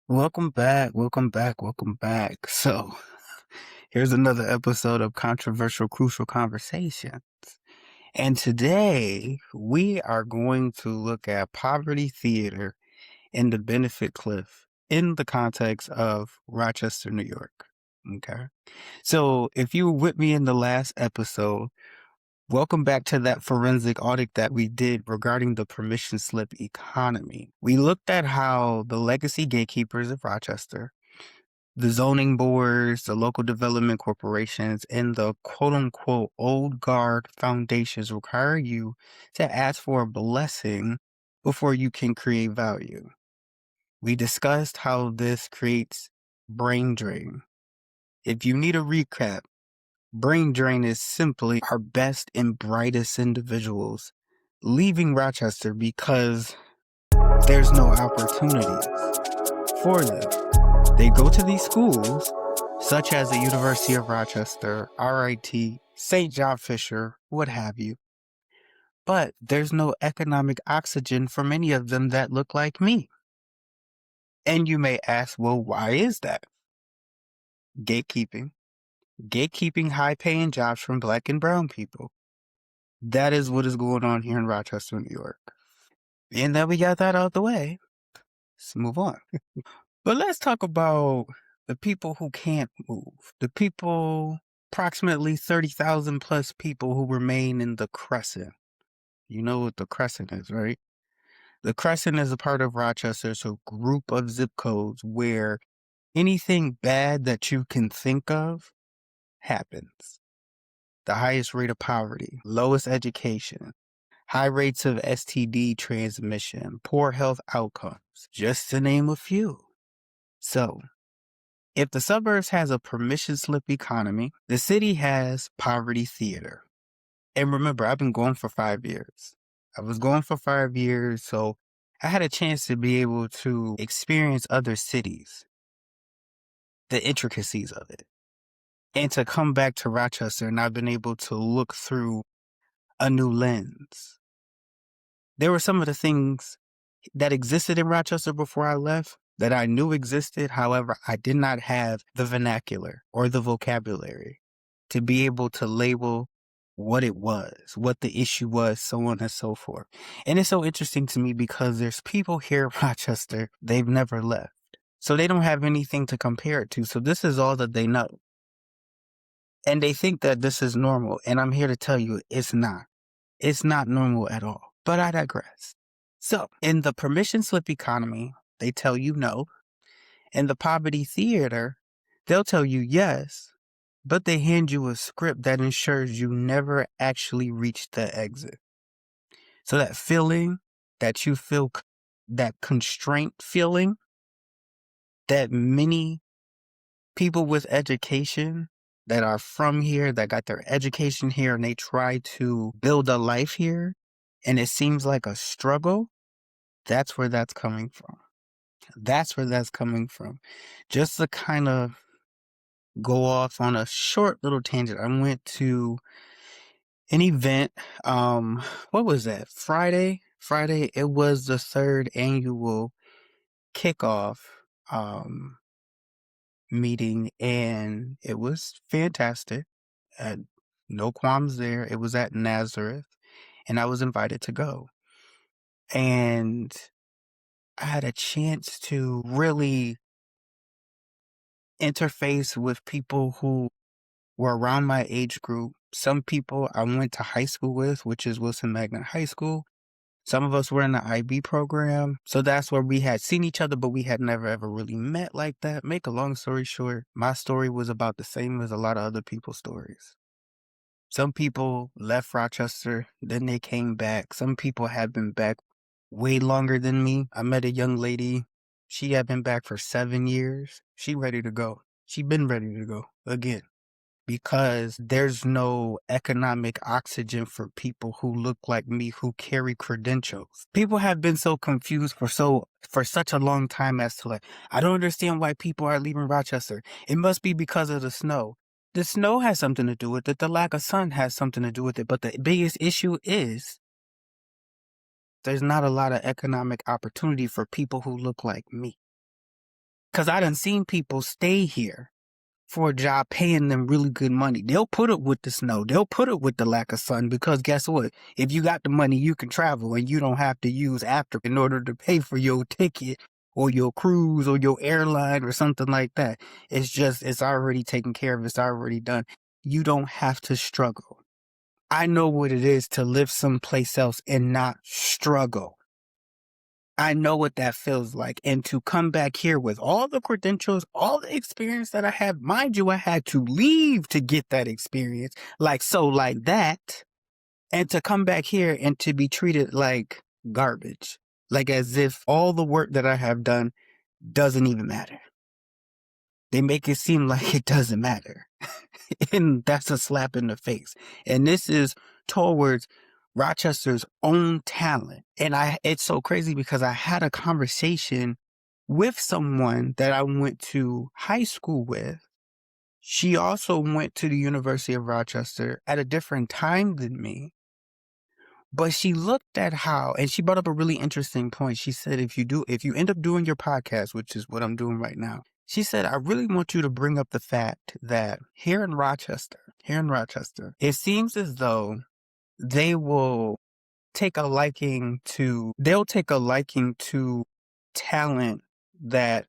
Welcome back, welcome back, welcome back. So, here's another episode of Controversial Crucial Conversations. And today we are going to look at poverty theater and the benefit cliff in the context of Rochester, New York. Okay. So, if you were with me in the last episode, welcome back to that forensic audit that we did regarding the permission slip economy. We looked at how the legacy gatekeepers of Rochester, the zoning boards, the local development corporations, and the quote unquote old guard foundations require you to ask for a blessing before you can create value. We discussed how this creates brain drain. If you need a recap, brain drain is simply our best and brightest individuals leaving Rochester because there's no opportunities for them. They go to these schools, such as the University of Rochester, RIT, St. John Fisher, what have you, but there's no economic oxygen for many of them that look like me. And you may ask, well, why is that? Gatekeeping. Gatekeeping high-paying jobs from Black and brown people. That is what is going on here in Rochester, New York. And that we got that out the way, let's move on. But let's talk about the people who can't move, the people, approximately 30,000 plus people who remain in the Crescent. You know what the Crescent is, right? The Crescent is a part of Rochester, so a group of zip codes where anything bad that you can think of happens. The highest rate of poverty, lowest education, high rates of STD transmission, poor health outcomes, just to name a few. So, if the suburbs has a permission slip economy, the city has poverty theater. And remember, I've been going for 5 years. I was going for 5 years, so I had a chance to be able to experience other cities, the intricacies of it, and to come back to Rochester, and I've been able to look through a new lens. There were some of the things that existed in Rochester before I left that I knew existed. However, I did not have the vernacular or the vocabulary to be able to label what it was, what the issue was, so on and so forth. And it's so interesting to me because there's people here in Rochester, they've never left. So they don't have anything to compare it to. So this is all that they know. And they think that this is normal. And I'm here to tell you it's not. It's not normal at all. But I digress. So in the permission slip economy, they tell you no. In the poverty theater, they'll tell you yes, but they hand you a script that ensures you never actually reach the exit. So that feeling that you feel, that constraint feeling that many people with education that are from here, that got their education here, and they try to build a life here, and it seems like a struggle, that's where that's coming from. That's where that's coming from. Just to kind of go off on a short little tangent, I went to an event. What was that? Friday. It was the third annual kickoff meeting, and it was fantastic. No qualms there. It was at Nazareth, and I was invited to go. And I had a chance to really interface with people who were around my age group. Some people I went to high school with, which is Wilson Magnet High School. Some of us were in the IB program. So that's where we had seen each other, but we had never ever really met like that. Make a long story short, my story was about the same as a lot of other people's stories. Some people left Rochester, then they came back. Some people have been back way longer than me. I met a young lady. She had been back for 7 years. She ready to go. She been ready to go again because there's no economic oxygen for people who look like me who carry credentials. People have been so confused for such a long time as to like, I don't understand why people are leaving Rochester. It must be because of the snow. The snow has something to do with it. The lack of sun has something to do with it. But the biggest issue is there's not a lot of economic opportunity for people who look like me. Because I done seen people stay here for a job paying them really good money. They'll put it with the snow. They'll put it with the lack of sun because guess what? If you got the money, you can travel and you don't have to use after in order to pay for your ticket or your cruise or your airline or something like that. It's already taken care of. It's already done. You don't have to struggle. I know what it is to live someplace else and not struggle. I know what that feels like. And to come back here with all the credentials, all the experience that I have, mind you, I had to leave to get that experience, like that. And to come back here and to be treated like garbage, like as if all the work that I have done doesn't even matter. They make it seem like it doesn't matter. And that's a slap in the face. And this is towards Rochester's own talent. And it's so crazy because I had a conversation with someone that I went to high school with. She also went to the University of Rochester at a different time than me. But she looked at and she brought up a really interesting point. She said, if you end up doing your podcast, which is what I'm doing right now, she said, I really want you to bring up the fact that here in Rochester, it seems as though they will take a liking to talent that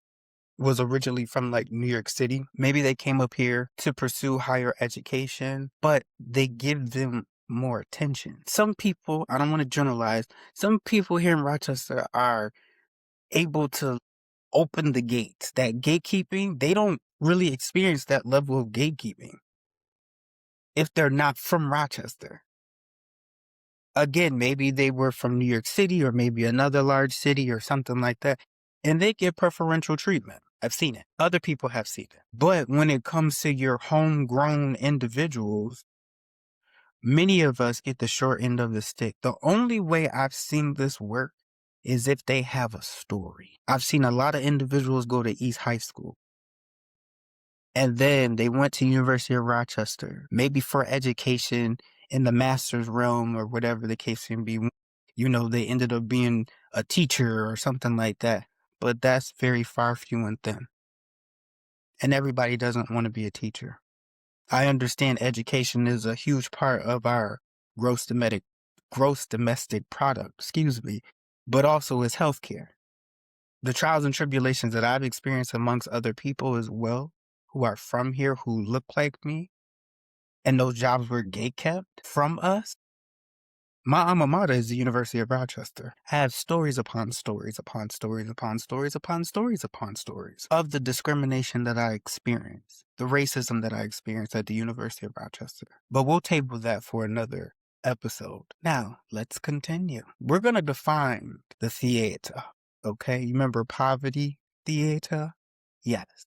was originally from like New York City. Maybe they came up here to pursue higher education, but they give them more attention. Some people, I don't want to generalize, some people here in Rochester are able to open the gates. That gatekeeping, they don't really experience that level of gatekeeping if they're not from Rochester. Again, maybe they were from New York City or maybe another large city or something like that, and they get preferential treatment. I've seen it. Other people have seen it. But when it comes to your homegrown individuals, many of us get the short end of the stick. The only way I've seen this work is if they have a story. I've seen a lot of individuals go to East High School, and then they went to University of Rochester, maybe for education in the master's realm or whatever the case can be. They ended up being a teacher or something like that. But that's very far, few, and thin. And everybody doesn't want to be a teacher. I understand education is a huge part of our gross domestic product, but also is healthcare. The trials and tribulations that I've experienced amongst other people as well, who are from here, who look like me, and those jobs were gatekept from us. My alma mater is the University of Rochester. I have stories upon stories upon stories upon stories upon stories upon stories of the discrimination that I experienced, the racism that I experienced at the University of Rochester. But we'll table that for another episode. Now, let's continue. We're going to define the theater, okay? You remember poverty theater? Yes.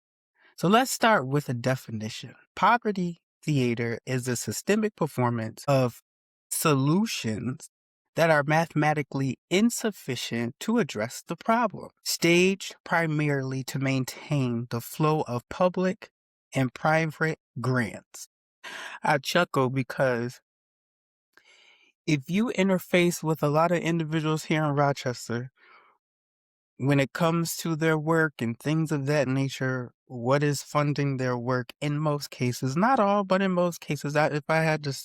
So let's start with a definition. Poverty theater is a systemic performance of solutions that are mathematically insufficient to address the problem, staged primarily to maintain the flow of public and private grants. I chuckle because if you interface with a lot of individuals here in Rochester, when it comes to their work and things of that nature, what is funding their work in most cases, not all, but in most cases, if I had to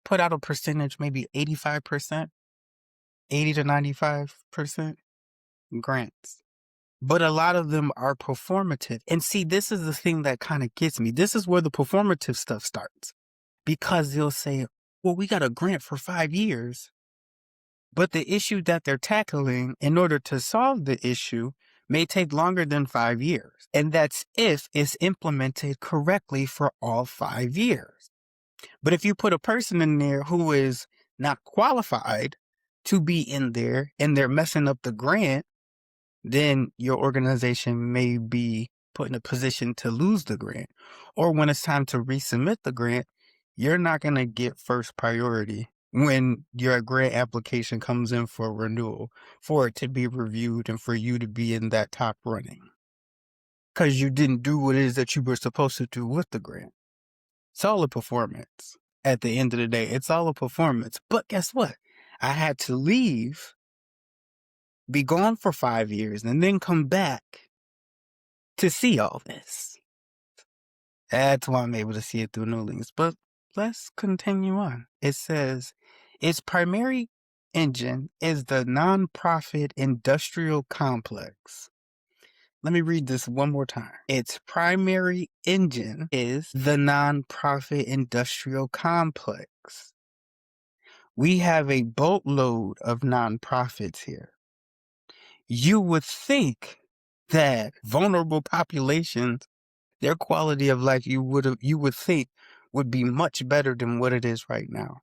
put out a percentage, maybe 85%, 80 to 95% grants. But a lot of them are performative. And see, this is the thing that kind of gets me. This is where the performative stuff starts. Because they'll say, well, we got a grant for 5 years. But the issue that they're tackling in order to solve the issue may take longer than 5 years. And that's if it's implemented correctly for all 5 years. But if you put a person in there who is not qualified to be in there and they're messing up the grant, then your organization may be put in a position to lose the grant. Or when it's time to resubmit the grant, you're not going to get first priority when your grant application comes in for renewal, for it to be reviewed and for you to be in that top running. Because you didn't do what it is that you were supposed to do with the grant. It's all a performance. At the end of the day, it's all a performance. But guess what? I had to leave, be gone for 5 years, and then come back to see all this. That's why I'm able to see it through New Links. But let's continue on. It says its primary engine is the nonprofit industrial complex. Let me read this one more time. Its primary engine is the nonprofit industrial complex. We have a boatload of nonprofits here. You would think that vulnerable populations, their quality of life, you would think would be much better than what it is right now.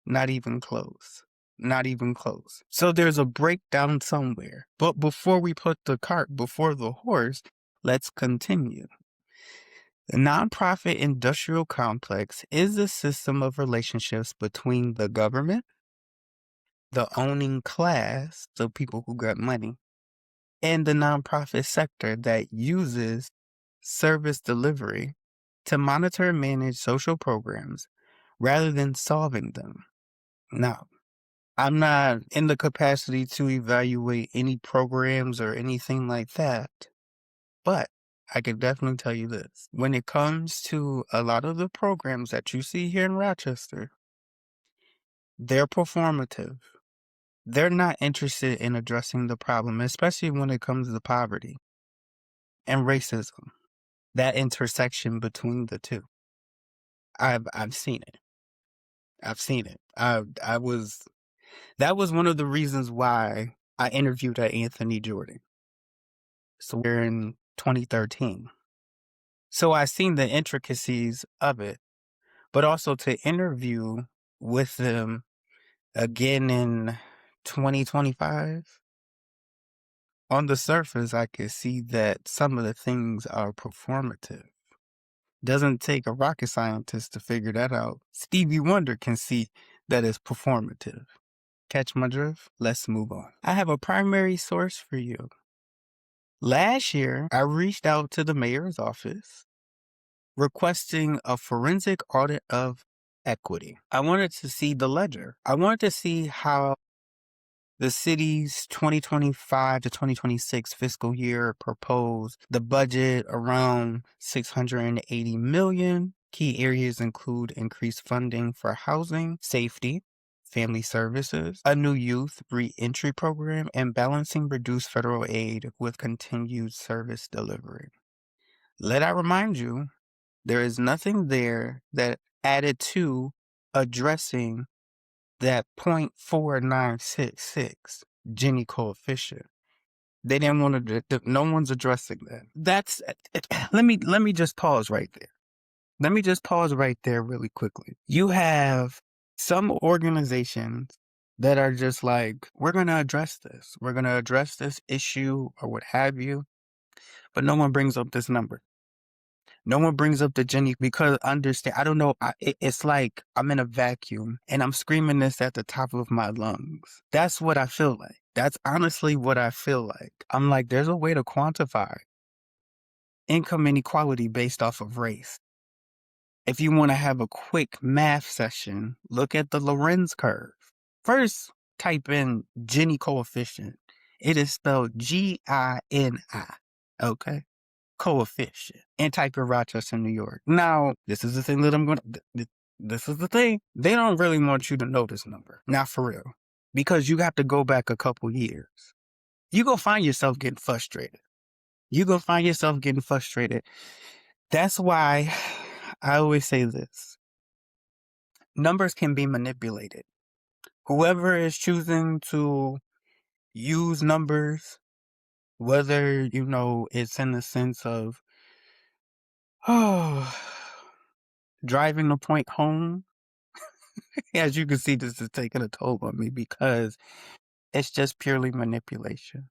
Not even close. Not even close. So there's a breakdown somewhere. But before we put the cart before the horse, let's continue. The nonprofit industrial complex is a system of relationships between the government, the owning class, so people who got money, and the nonprofit sector that uses service delivery to monitor and manage social programs rather than solving them. Now, I'm not in the capacity to evaluate any programs or anything like that, but I can definitely tell you this. When it comes to a lot of the programs that you see here in Rochester, they're performative. They're not interested in addressing the problem, especially when it comes to poverty and racism, that intersection between the two. I've seen it. I've seen it. That was one of the reasons why I interviewed Anthony Jordan. So we're in 2013. So I seen the intricacies of it, but also to interview with them again in 2025. On the surface, I could see that some of the things are performative. Doesn't take a rocket scientist to figure that out. Stevie Wonder can see that it's performative. Catch my drift? Let's move on. I have a primary source for you. Last year, I reached out to the mayor's office requesting a forensic audit of equity. I wanted to see the ledger. I wanted to see how the city's 2025 to 2026 fiscal year proposed the budget around $680 million. Key areas include increased funding for housing, safety, family services, a new youth re-entry program, and balancing reduced federal aid with continued service delivery. Let I remind you, there is nothing there that added to addressing that 0.4966 Gini coefficient. They didn't want to. No one's addressing that. That's. Let me just pause right there. Let me just pause right there really quickly. You have some organizations that are just like, we're going to address this. We're going to address this issue or what have you. But no one brings up this number. No one brings up the Gini because understand, I don't know. It's like I'm in a vacuum and I'm screaming this at the top of my lungs. That's what I feel like. That's honestly what I feel like. I'm like, there's a way to quantify income inequality based off of race. If you want to have a quick math session, look at the Lorenz curve. First, type in Gini coefficient. It is spelled Gini. Okay? Coefficient. And type in Rochester, New York. Now, this is the thing that I'm going to... This is the thing. They don't really want you to know this number. Not for real. Because you have to go back a couple years. You go find yourself getting frustrated. That's why I always say this. Numbers can be manipulated. Whoever is choosing to use numbers, whether, it's in the sense of, driving the point home, as you can see, this is taking a toll on me because it's just purely manipulation.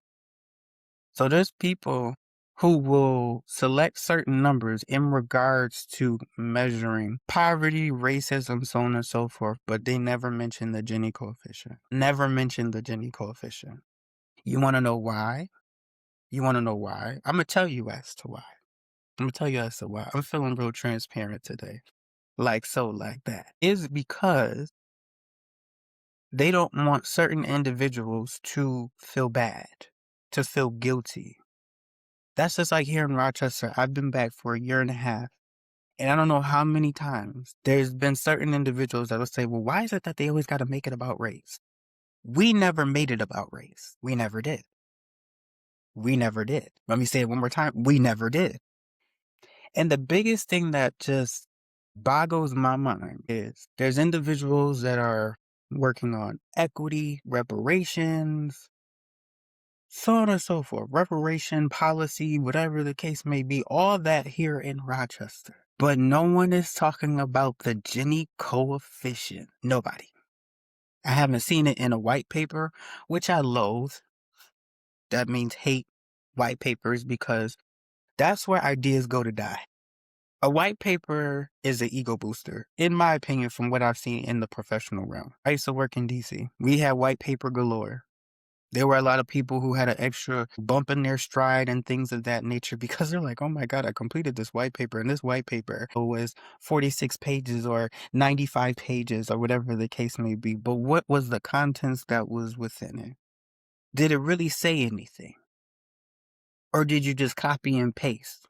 So there's people who will select certain numbers in regards to measuring poverty, racism, so on and so forth, but they never mention the Gini coefficient. Never mention the Gini coefficient. You want to know why? I'm going to tell you as to why. I'm feeling real transparent today. Like that. Is because they don't want certain individuals to feel bad, to feel guilty. That's just like here in Rochester. I've been back for a year and a half. And I don't know how many times there's been certain individuals that'll say, well, why is it that they always got to make it about race? We never made it about race. We never did. We never did. Let me say it one more time. We never did. And the biggest thing that just boggles my mind is there's individuals that are working on equity, reparations, so on and so forth, reparation policy, whatever the case may be, all that here in Rochester. But no one is talking about the Gini coefficient. Nobody. I haven't seen it in a white paper, which I loathe. That means hate white papers because that's where ideas go to die. A white paper is an ego booster, in my opinion, from what I've seen in the professional realm. I used to work in DC. We had white paper galore. There were a lot of people who had an extra bump in their stride and things of that nature because they're like, oh my God, I completed this white paper. And this white paper was 46 pages or 95 pages or whatever the case may be. But what was the contents that was within it? Did it really say anything? Or did you just copy and paste?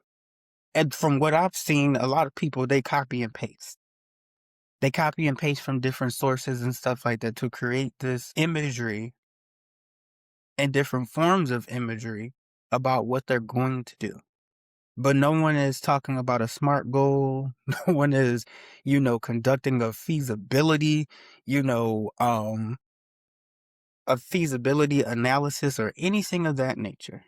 And from what I've seen, a lot of people, they copy and paste. They copy and paste from different sources and stuff like that to create this imagery and different forms of imagery about what they're going to do. But no one is talking about a SMART goal. No one is, conducting a feasibility, a feasibility analysis or anything of that nature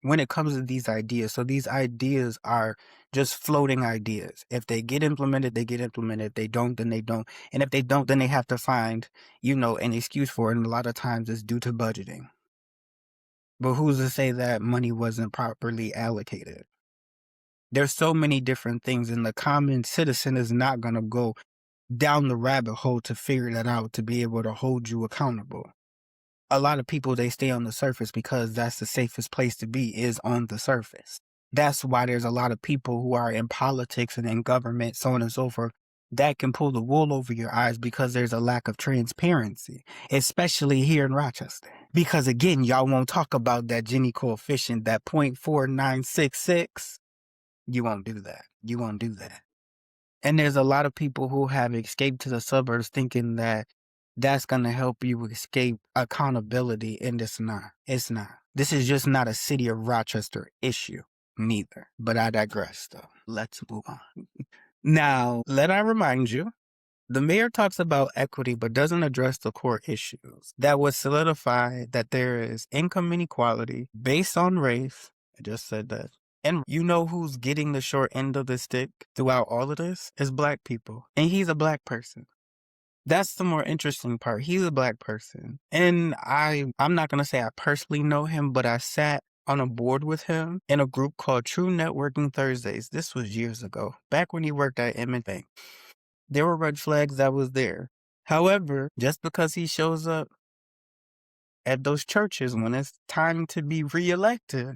when it comes to these ideas. So these ideas are just floating ideas. If they get implemented, they get implemented. If they don't, then they don't. And if they don't, then they have to find, an excuse for it. And a lot of times it's due to budgeting. But who's to say that money wasn't properly allocated? There's so many different things, and the common citizen is not going to go down the rabbit hole to figure that out to be able to hold you accountable. A lot of people, they stay on the surface because that's the safest place to be, is on the surface. That's why there's a lot of people who are in politics and in government, so on and so forth, that can pull the wool over your eyes because there's a lack of transparency, especially here in Rochester. Because again, y'all won't talk about that Gini coefficient, that 0.4966. You won't do that. You won't do that. And there's a lot of people who have escaped to the suburbs thinking that that's going to help you escape accountability, and it's not. It's not. This is just not a city of Rochester issue, neither. But I digress, though. Let's move on. Now, let I remind you, the mayor talks about equity but doesn't address the core issues that would solidify that there is income inequality based on race. I just said that. And you know who's getting the short end of the stick throughout all of this? Is black people. And he's a black person. That's the more interesting part. He's a black person. And I'm not going to say I personally know him, but I sat on a board with him in a group called True Networking Thursdays. This was years ago, back when he worked at M&T Bank. There were red flags that was there. However, just because he shows up at those churches when it's time to be reelected,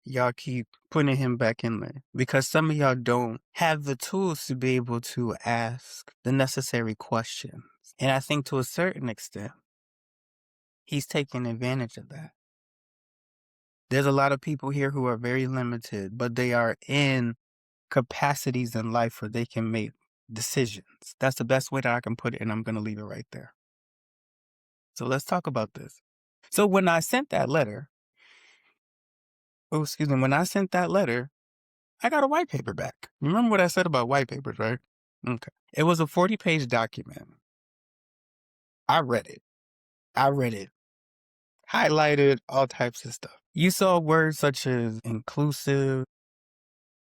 y'all keep putting him back in there because some of y'all don't have the tools to be able to ask the necessary questions. And I think to a certain extent, he's taking advantage of that. There's a lot of people here who are very limited, but they are in capacities in life where they can make decisions. That's the best way that I can put it, and I'm going to leave it right there. So let's talk about this. So when I sent that letter, when I sent that letter, I got a white paper back. Remember what I said about white papers, right? Okay. It was a 40-page document. I read it. Highlighted all types of stuff. You saw words such as inclusive,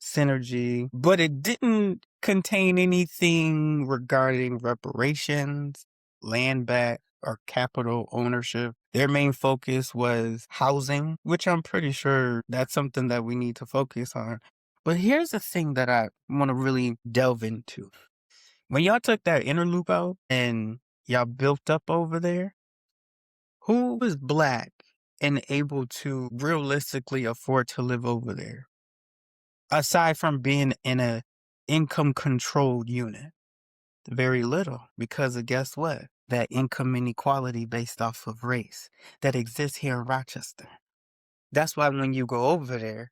synergy, but it didn't contain anything regarding reparations, land back, or capital ownership. Their main focus was housing, which I'm pretty sure that's something that we need to focus on. But here's the thing that I want to really delve into. When y'all took that inner loop out and y'all built up over there, who was black and able to realistically afford to live over there? Aside from being in a income controlled unit, very little, because of guess what? That income inequality based off of race that exists here in Rochester. That's why when you go over there,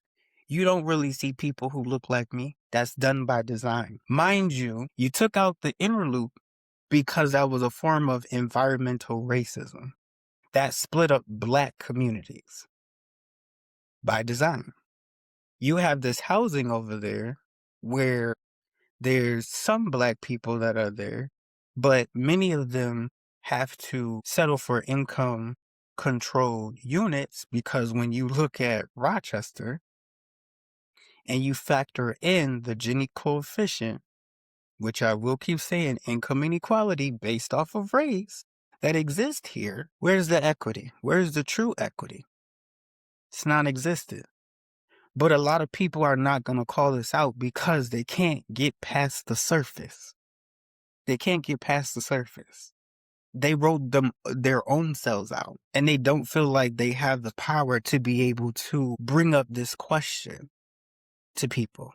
you don't really see people who look like me. That's done by design. Mind you, you took out the inner loop because that was a form of environmental racism that split up black communities by design. You have this housing over there where there's some black people that are there, but many of them have to settle for income controlled units because when you look at Rochester and you factor in the Gini coefficient, which I will keep saying income inequality based off of race that exists here, where's the equity? Where's the true equity? It's non-existent. But a lot of people are not going to call this out because they can't get past the surface. They can't get past the surface. They wrote them their own selves out, and they don't feel like they have the power to be able to bring up this question to people,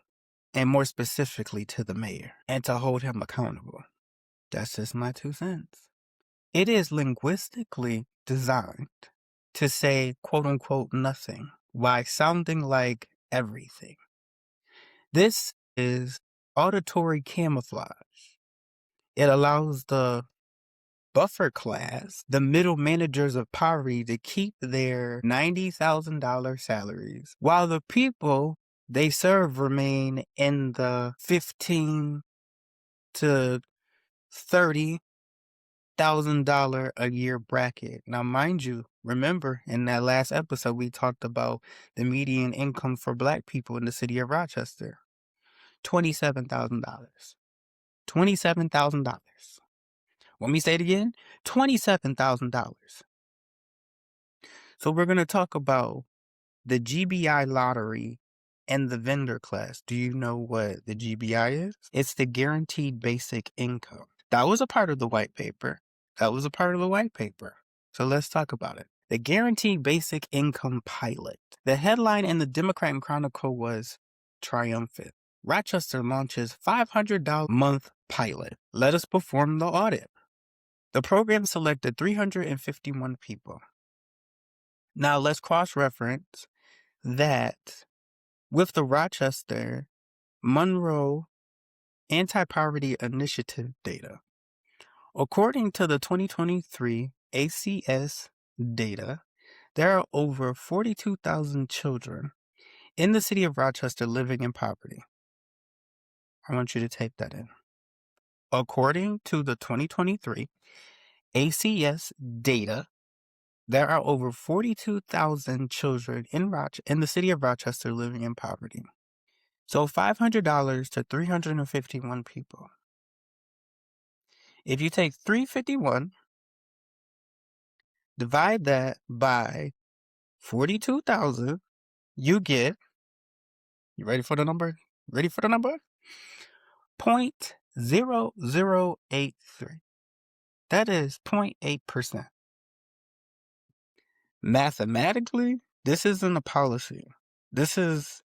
and more specifically to the mayor, and to hold him accountable. That's just my 2 cents. It is linguistically designed to say quote unquote nothing while sounding like everything. This is auditory camouflage. It allows the buffer class, the middle managers of poverty, to keep their $90,000 salaries, while the people they serve remain in the $15,000 to $30,000 a year bracket. Now, mind you, remember in that last episode we talked about the median income for black people in the city of Rochester, $27,000. $27,000. Want me to say it again? $27,000. So we're going to talk about the GBI lottery and the vendor class. Do you know what the GBI is? It's the guaranteed basic income. That was a part of the white paper. So let's talk about it. The guaranteed basic income pilot. The headline in the Democrat and Chronicle was triumphant. Rochester launches $500 month pilot. Let us perform the audit. The program selected 351 people. Now let's cross-reference that with the Rochester Monroe Anti-Poverty Initiative data. According to the 2023 ACS data, there are over 42,000 children in the city of Rochester living in poverty. I want you to take that in. According to the 2023 ACS data, there are over 42,000 children in the city of Rochester living in poverty. So $500 to 351 people. If you take 351, divide that by 42,000, you get, you ready for the number? 0.0083. That is 0.8%. Mathematically, this isn't a policy. This is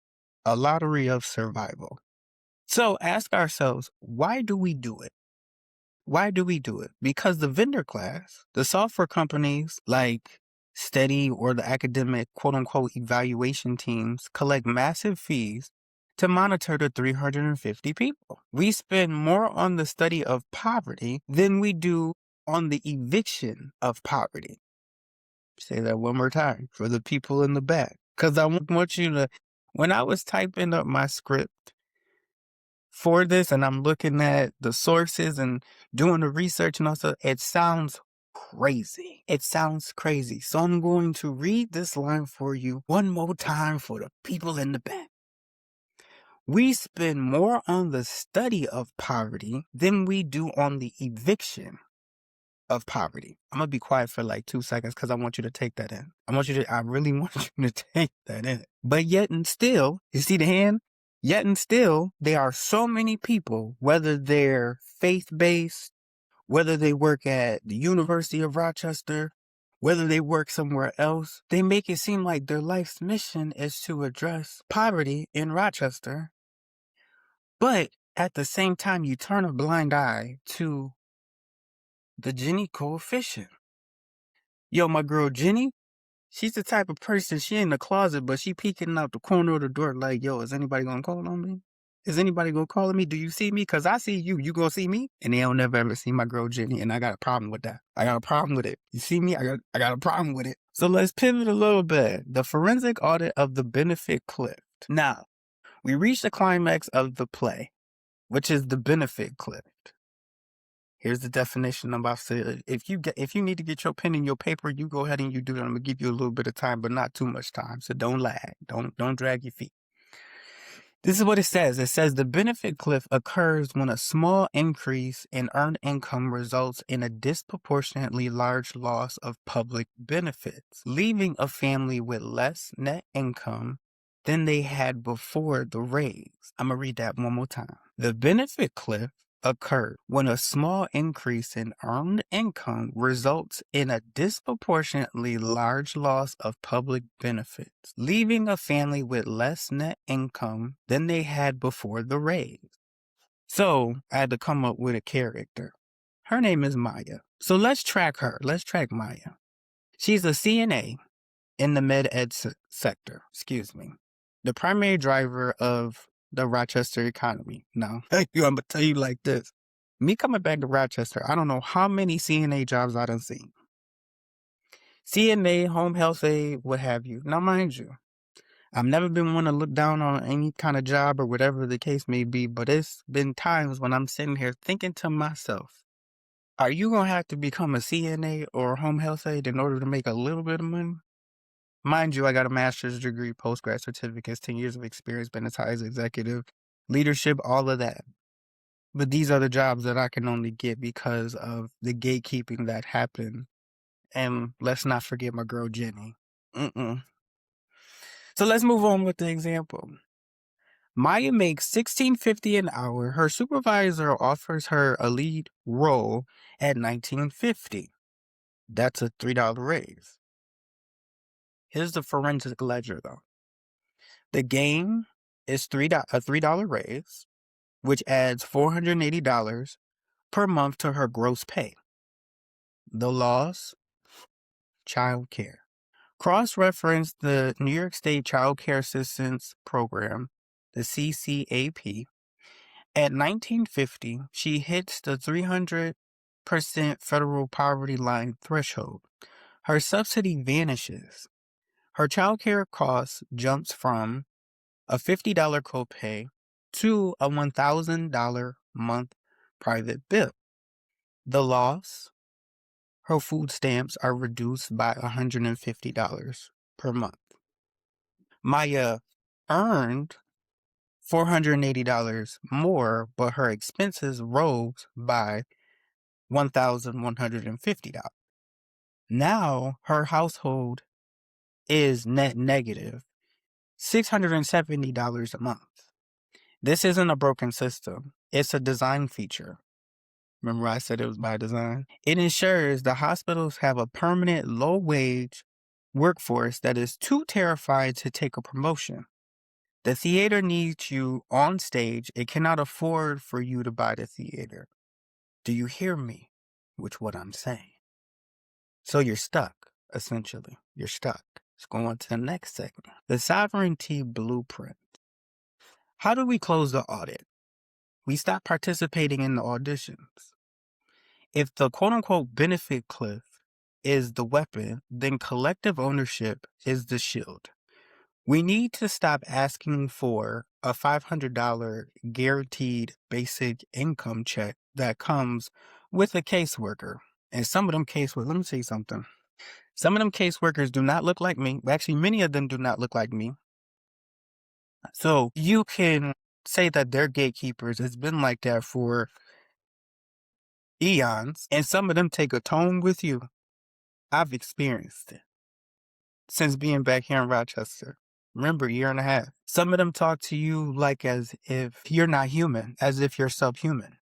a lottery of survival. So ask ourselves, why do we do it? Why do we do it? Because the vendor class, the software companies like Steady or the academic quote-unquote evaluation teams collect massive fees to monitor the 350 people. We spend more on the study of poverty than we do on the eviction of poverty. Say that one more time for the people in the back. Because I want you to, when I was typing up my script for this and I'm looking at the sources and doing the research and also, it sounds crazy. So I'm going to read this line for you one more time for the people in the back. We spend more on the study of poverty than we do on the eviction of poverty. I'm going to be quiet for like 2 seconds because I want you to take that in. I really want you to take that in. But yet and still, you see the hand? Yet and still, there are so many people, whether they're faith-based, whether they work at the University of Rochester, whether they work somewhere else, they make it seem like their life's mission is to address poverty in Rochester. But at the same time, you turn a blind eye to the Gini coefficient. Yo, my girl Jenny, She's the type of person, she in the closet, but she peeking out the corner of the door like, yo, is anybody gonna call on me? Is anybody gonna call on me? Do you see me? Cause I see you. You gonna see me? And they don't never ever see my girl Jenny, and I got a problem with that. I got a problem with it. You see me? I got a problem with it. So let's pivot a little bit. The forensic audit of the benefit cliff. Now, we reach the climax of the play, which is the benefit cliff. Here's the definition I'm about to say. If you need to get your pen and your paper, you go ahead and you do that. I'm gonna give you a little bit of time, but not too much time. So don't lag. Don't drag your feet. This is what it says. It says the benefit cliff occurs when a small increase in earned income results in a disproportionately large loss of public benefits, leaving a family with less net income than they had before the raise. I'm going to read that one more time. The benefit cliff occurred when a small increase in earned income results in a disproportionately large loss of public benefits, leaving a family with less net income than they had before the raise. So I had to come up with a character. Her name is Maya. So let's track her. Let's track Maya. She's a CNA in the med ed sector. Excuse me. The primary driver of the Rochester economy. Now, I'm going to tell you like this. Me coming back to Rochester, I don't know how many CNA jobs I done seen. CNA, home health aide, what have you. Now, mind you, I've never been one to look down on any kind of job or whatever the case may be, but it's been times when I'm sitting here thinking to myself, are you going to have to become a CNA or a home health aide in order to make a little bit of money? Mind you, I got a master's degree, postgrad certificates, 10 years of experience, been as high as executive, leadership, all of that. But these are the jobs that I can only get because of the gatekeeping that happened. And let's not forget my girl, Jenny. So let's move on with the example. Maya makes $16.50 an hour. Her supervisor offers her a lead role at $19.50. That's a $3 raise. Here's the forensic ledger, though. The gain is a $3 raise, which adds $480 per month to her gross pay. The loss, child care. Cross-reference the New York State Child Care Assistance Program, the CCAP. At $19.50, she hits the 300% federal poverty line threshold. Her subsidy vanishes. Her child care cost jumps from a $50 copay to a $1,000 month private bill. The loss, her food stamps are reduced by $150 per month. Maya earned $480 more, but her expenses rose by $1,150. Now her household is net negative $670 a month. This isn't a broken system. It's a design feature. Remember I said it was by design? It ensures the hospitals have a permanent low-wage workforce that is too terrified to take a promotion. The theater needs you on stage. It cannot afford for you to buy the theater. Do you hear me with what I'm saying? So you're stuck, essentially. You're stuck. Let's go on to the next segment. The sovereignty blueprint. How do we close the audit? We stop participating in the auditions. If the quote-unquote benefit cliff is the weapon, then collective ownership is the shield. We need to stop asking for a $500 guaranteed basic income check that comes with a caseworker. And some of them caseworkers, let me tell you something. Some of them caseworkers do not look like me. Actually, many of them do not look like me. So you can say that they're gatekeepers. It's been like that for eons. And some of them take a tone with you. I've experienced it since being back here in Rochester. Remember, a year and a half. Some of them talk to you like as if you're not human, as if you're subhuman.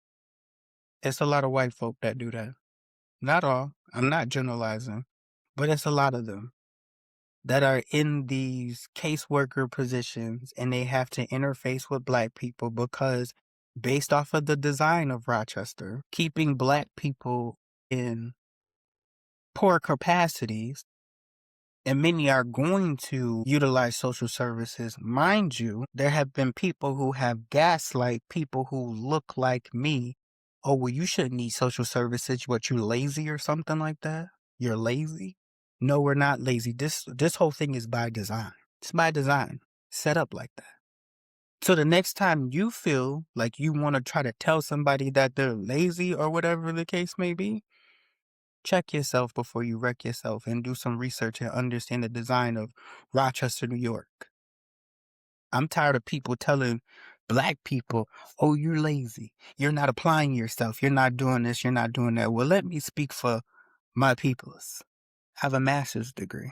It's a lot of white folk that do that. Not all. I'm not generalizing. But it's a lot of them that are in these caseworker positions and they have to interface with black people because based off of the design of Rochester, keeping black people in poor capacities And many are going to utilize social services. Mind you, there have been people who have gaslight people who look like me. Oh, well, you shouldn't need social services. What, you lazy or something like that? You're lazy? No, we're not lazy. This whole thing is by design. It's by design. Set up like that. So the next time you feel like you want to try to tell somebody that they're lazy or whatever the case may be, check yourself before you wreck yourself and do some research and understand the design of Rochester, New York. I'm tired of people telling black people, oh, you're lazy. You're not applying yourself. You're not doing this. You're not doing that. Well, let me speak for my peoples. I have a master's degree,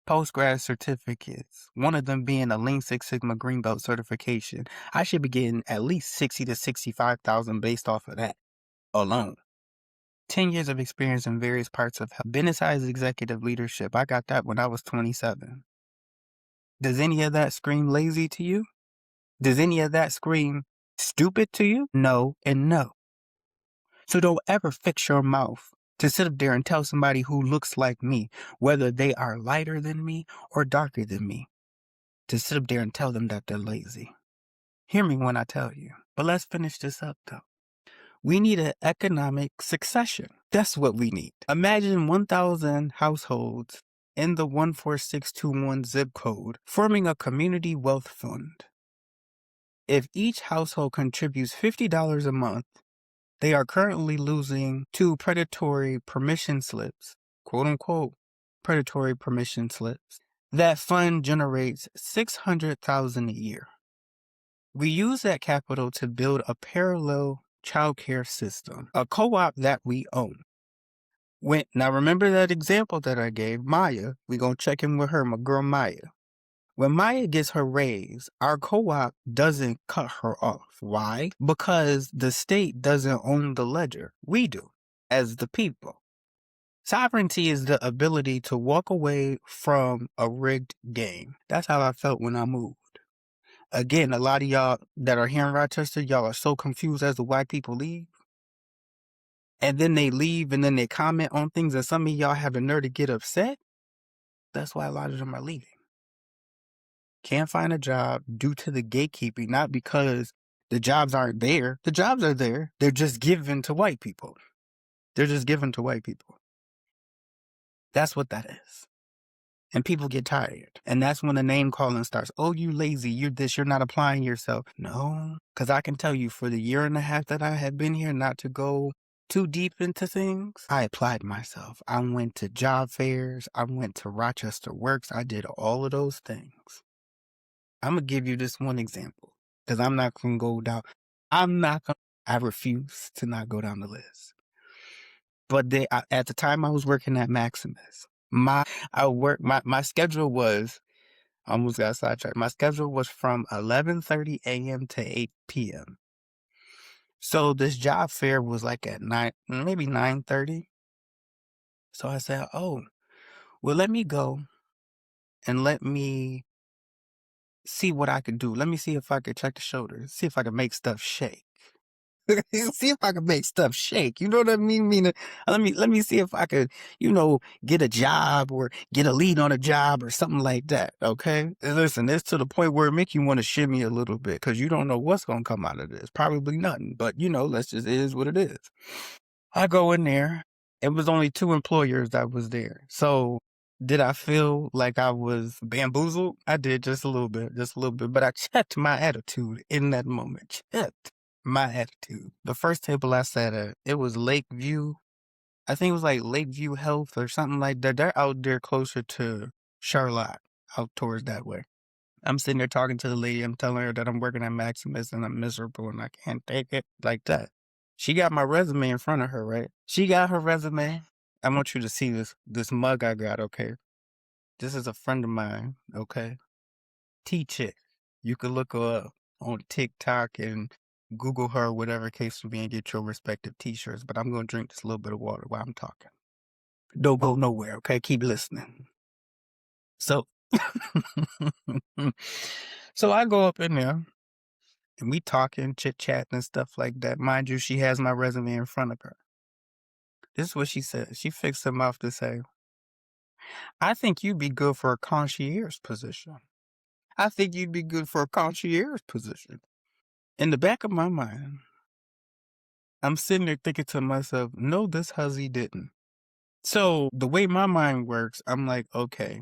postgrad certificates, one of them being a Lean Six Sigma Green Belt certification. I should be getting at least 60 to 65,000 based off of that alone. 10 years of experience in various parts of health. Business as executive leadership. I got that when I was 27. Does any of that scream lazy to you? Does any of that scream stupid to you? No and no. So don't ever fix your mouth to sit up there and tell somebody who looks like me, whether they are lighter than me or darker than me, to sit up there and tell them that they're lazy. Hear me when I tell you. But let's finish this up though. We need an economic succession. That's what we need. Imagine 1,000 households in the 14621 zip code forming a community wealth fund. If each household contributes $50 a month, they are currently losing 2 predatory permission slips, quote unquote, predatory permission slips. That fund generates $600,000 a year. We use that capital to build a parallel childcare system, a co-op that we own. Now remember that example that I gave, Maya. We're going to check in with her, my girl Maya. When Maya gets her raise, our co-op doesn't cut her off. Why? Because the state doesn't own the ledger. We do, as the people. Sovereignty is the ability to walk away from a rigged game. That's how I felt when I moved. Again, a lot of y'all that are here in Rochester, y'all are so confused as to why people leave. And then they leave and then they comment on things and some of y'all have the nerve to get upset. That's why a lot of them are leaving. Can't find a job due to the gatekeeping, not because the jobs aren't there. The jobs are there. They're just given to white people. They're just given to white people. That's what that is. And people get tired. And that's when the name calling starts. Oh, you lazy. You're this. You're not applying yourself. No, because I can tell you for the year and a half that I had been here, not to go too deep into things, I applied myself. I went to job fairs. I went to Rochester Works. I did all of those things. I'm going to give you this one example because I'm not going to go down. I refuse to not go down the list. But at the time I was working at Maximus, my schedule was, I almost got sidetracked. My schedule was from 11:30 a.m. to 8 p.m. So this job fair was like at 9, maybe 9:30. So I said, oh, well, let me go and let me see what I could do. Let me see if I could check the shoulders, see if I could make stuff shake. See if I can make stuff shake. You know what I mean? Let me see if I could, get a job or get a lead on a job or something like that. Okay. And listen, it's to the point where it make you want to shimmy a little bit because you don't know what's gonna come out of this. Probably nothing. But let's just, it is what it is. I go in there. It was only 2 employers that was there. So did I feel like I was bamboozled? I did just a little bit, but I checked my attitude in that moment. Checked my attitude. The first table I sat at, it was Lakeview. I think it was like Lakeview Health or something like that. They're out there closer to Charlotte, out towards that way. I'm sitting there talking to the lady. I'm telling her that I'm working at Maximus and I'm miserable and I can't take it like that. She got my resume in front of her, right? She got her resume. I want you to see this mug I got, okay? This is a friend of mine, okay? T-Chick. You could look her up on TikTok and Google her, whatever case may be, and get your respective t-shirts. But I'm going to drink this little bit of water while I'm talking. Don't go nowhere, okay? Keep listening. So, so I go up in there and we talking, chit-chatting and stuff like that. Mind you, she has my resume in front of her. This is what she said. She fixed her mouth to say, I think you'd be good for a concierge position. I think you'd be good for a concierge position. In the back of my mind, I'm sitting there thinking to myself, no, this hussy didn't. So the way my mind works, I'm like, okay,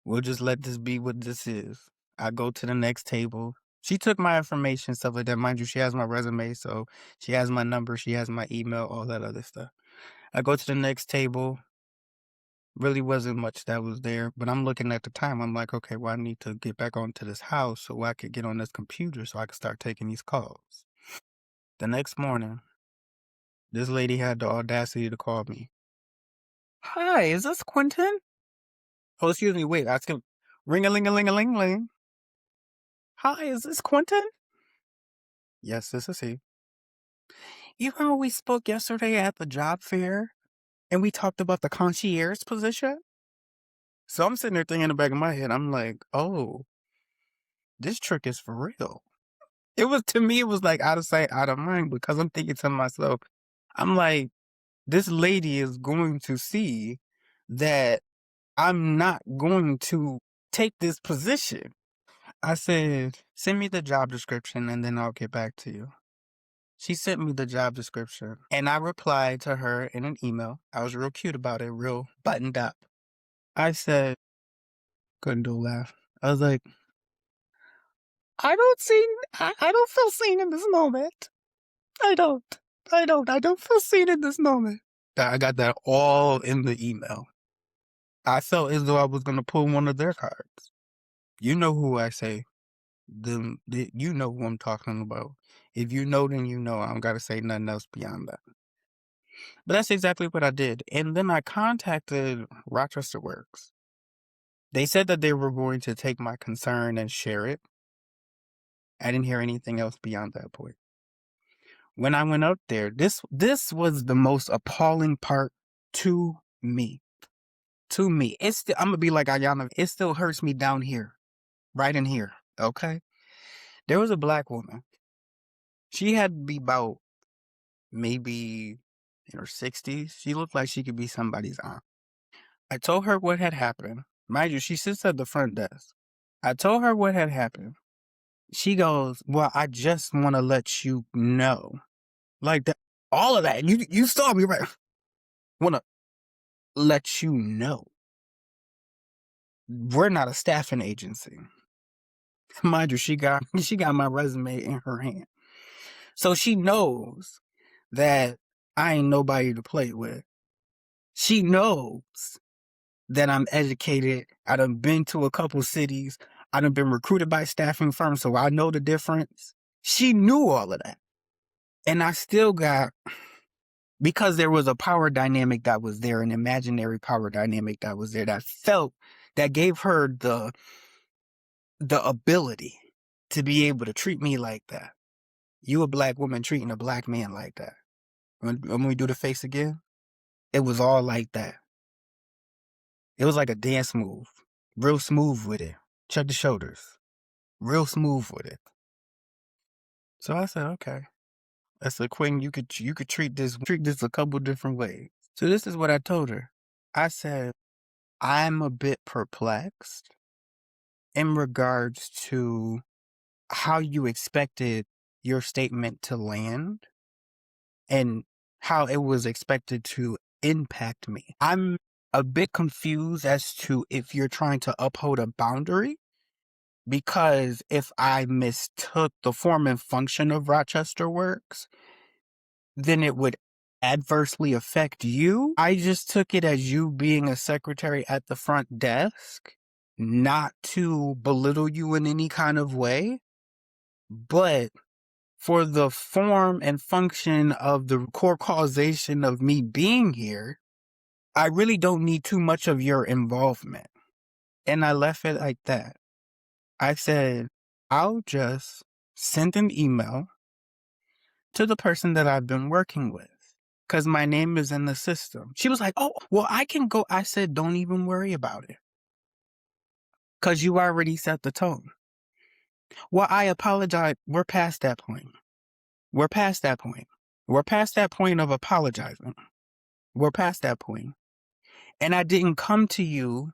we'll just let this be what this is. I go to the next table. She took my information, stuff like that. Mind you, she has my resume, so she has my number, she has my email, all that other stuff. I go to the next table. Really wasn't much that was there, but I'm looking at the time. I'm like, okay, well, I need to get back onto this house so I could get on this computer so I could start taking these calls. The next morning, this lady had the audacity to call me. Hi, is this Quentin? Oh, excuse me, wait, I skipped. Ring-a-ling-a-ling-a-ling-ling. Hi, is this Quentin? Yes, this is he. You remember we spoke yesterday at the job fair and we talked about the concierge position? So I'm sitting there thinking in the back of my head, I'm like, oh, this trick is for real. It was, to me, it was like out of sight, out of mind, because I'm thinking to myself, I'm like, this lady is going to see that I'm not going to take this position. I said, send me the job description and then I'll get back to you. She sent me the job description and I replied to her in an email. I was real cute about it, real buttoned up. I said, couldn't do a laugh. I was like, I don't feel seen in this moment. I don't. I don't feel seen in this moment. I got that all in the email. I felt as though I was going to pull one of their cards. You know who I say. You know who I'm talking about. If you know, then you know. I don't got to say nothing else beyond that. But that's exactly what I did. And then I contacted Rochester Works. They said that they were going to take my concern and share it. I didn't hear anything else beyond that point. When I went up there, this was the most appalling part to me. To me. I'm gonna be like Ayana, it still hurts me down here. Right in here. Okay? There was a black woman. She had to be about maybe in her 60s. She looked like she could be somebody's aunt. I told her what had happened. Mind you, she sits at the front desk. I told her what had happened. She goes, well, I just want to let you know. Like that, all of that. You saw me, right? Want to let you know. We're not a staffing agency. Mind you, she got my resume in her hand. So she knows that I ain't nobody to play with. She knows that I'm educated. I done been to a couple cities. I done been recruited by staffing firms, so I know the difference. She knew all of that. And I still got, because there was a power dynamic that was there, an imaginary power dynamic that was there, that gave her the ability to be able to treat me like that. You a black woman treating a black man like that. When we do the face again, it was all like that. It was like a dance move. Real smooth with it. Check the shoulders. Real smooth with it. So I said, okay. I said, Quinn, you could treat this a couple different ways. So this is what I told her. I said, I'm a bit perplexed in regards to how you expected your statement to land and how it was expected to impact me. I'm a bit confused as to if you're trying to uphold a boundary, because if I mistook the form and function of Rochester Works, then it would adversely affect you. I just took it as you being a secretary at the front desk, not to belittle you in any kind of way, but for the form and function of the core causation of me being here, I really don't need too much of your involvement. And I left it like that. I said, I'll just send an email to the person that I've been working with, because my name is in the system. She was like, oh, well, I can go. I said, don't even worry about it, because you already set the tone. Well, I apologize. We're past that point. We're past that point. We're past that point of apologizing. We're past that point. And I didn't come to you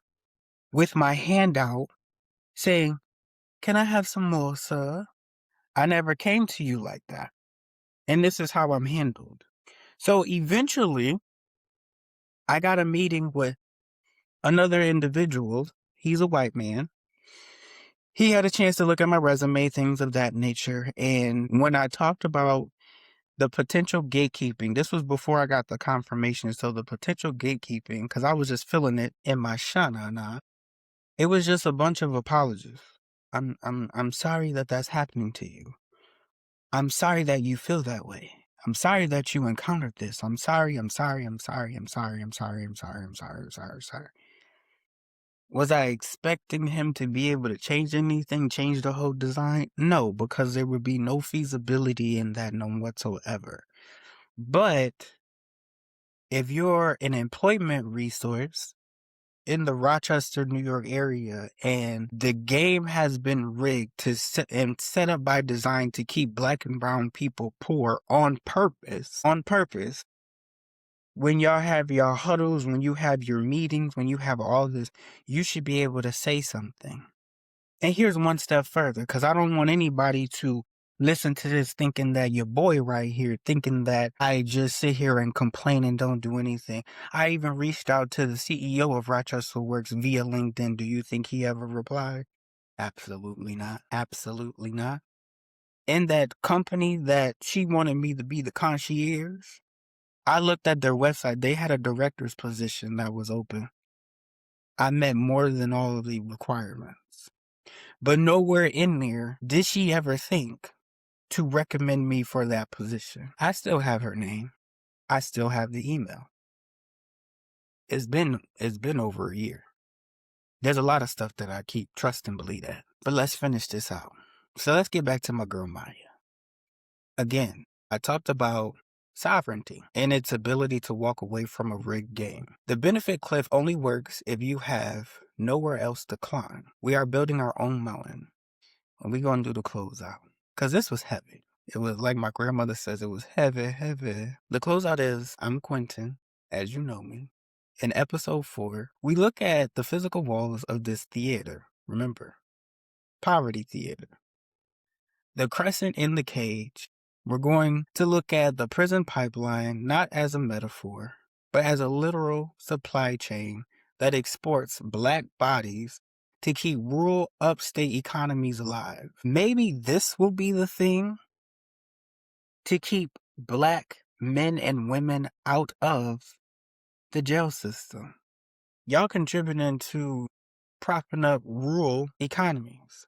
with my hand out saying, "Can I have some more, sir?" I never came to you like that. And this is how I'm handled. So eventually, I got a meeting with another individual. He's a white man. He had a chance to look at my resume, things of that nature. And when I talked about the potential gatekeeping, this was before I got the confirmation. So the potential gatekeeping, because I was just feeling it in my shana, it was just a bunch of apologies. I'm sorry that that's happening to you. I'm sorry that you feel that way. I'm sorry that you encountered this. I'm sorry. Was I expecting him to be able to change anything, change the whole design? No, because there would be no feasibility in that, none whatsoever. But if you're an employment resource in the Rochester, New York area, and the game has been rigged to set up by design to keep black and brown people poor on purpose, when y'all have your huddles, when you have your meetings, when you have all this, you should be able to say something. And here's one step further, because I don't want anybody to listen to this thinking that your boy right here, thinking that I just sit here and complain and don't do anything. I even reached out to the CEO of Rochester Works via LinkedIn. Do you think he ever replied? Absolutely not. Absolutely not. In that company that she wanted me to be the concierge, I looked at their website. They had a director's position that was open. I met more than all of the requirements. But nowhere in there did she ever think to recommend me for that position. I still have her name. I still have the email. It's been over a year. There's a lot of stuff that I keep trust and believe at. But let's finish this out. So let's get back to my girl Maya. Again, I talked about sovereignty and its ability to walk away from a rigged game. The benefit cliff only works if you have nowhere else to climb. We are building our own mountain. And we're going to do the closeout. Because this was heavy. It was like my grandmother says, it was heavy, heavy. The closeout is, I'm Quentin, as you know me. In episode 4, we look at the physical walls of this theater. Remember, poverty theater. The crescent in the cage. We're going to look at the prison pipeline not as a metaphor, but as a literal supply chain that exports black bodies to keep rural upstate economies alive. Maybe this will be the thing to keep black men and women out of the jail system. Y'all contributing to propping up rural economies.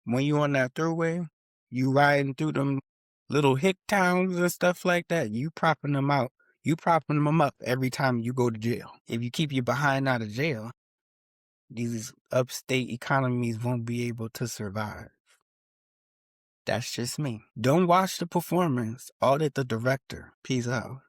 When you on that throughway, you riding through them little hick towns and stuff like that, you propping them out. You propping them up every time you go to jail. If you keep your behind out of jail, these upstate economies won't be able to survive. That's just me. Don't watch the performance. Audit the director. Peace out.